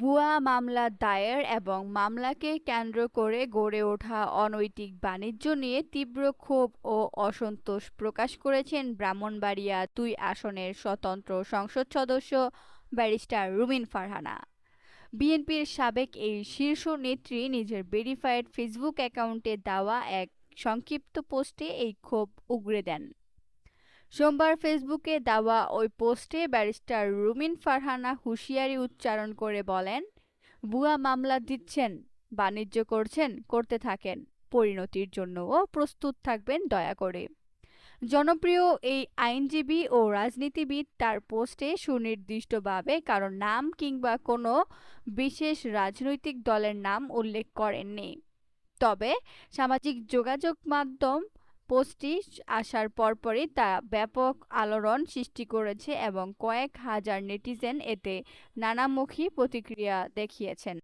ভুয়া মামলা দায়ের এবং মামলাকে কেন্দ্র করে গড়ে ওঠা অনৈতিক বাণিজ্য নিয়ে তীব্র ক্ষোভ ও অসন্তোষ প্রকাশ করেছেন ব্রাহ্মণবাড়িয়া ২ আসনের স্বতন্ত্র সংসদ সদস্য ব্যারিস্টার রুমিন ফারহানা। বিএনপির সাবেক এই শীর্ষ নেত্রী নিজের ভেরিফাইড ফেসবুক অ্যাকাউন্টে দেওয়া এক সংক্ষিপ্ত পোস্টে এই ক্ষোভ উগরে দেন। সোমবার ফেসবুকে দেওয়া ওই পোস্টে ব্যারিস্টার রুমিন ফারহানা হুঁশিয়ারি উচ্চারণ করে বলেন, ভুয়া মামলা দিচ্ছেন, বাণিজ্য করছেন, করতে থাকেন, পরিণতির জন্যও প্রস্তুত থাকবেন দয়া করে। জনপ্রিয় এই আইনজীবী ও রাজনীতিবিদ তার পোস্টে সুনির্দিষ্টভাবে কারো নাম কিংবা কোনো বিশেষ রাজনৈতিক দলের নাম উল্লেখ করেননি। তবে সামাজিক যোগাযোগ মাধ্যম পোস্টটি আসার পরপরই তা ব্যাপক আলোড়ন সৃষ্টি করেছে এবং কয়েক হাজার নেটিজেন এতে নানামুখী প্রতিক্রিয়া দেখিয়েছেন।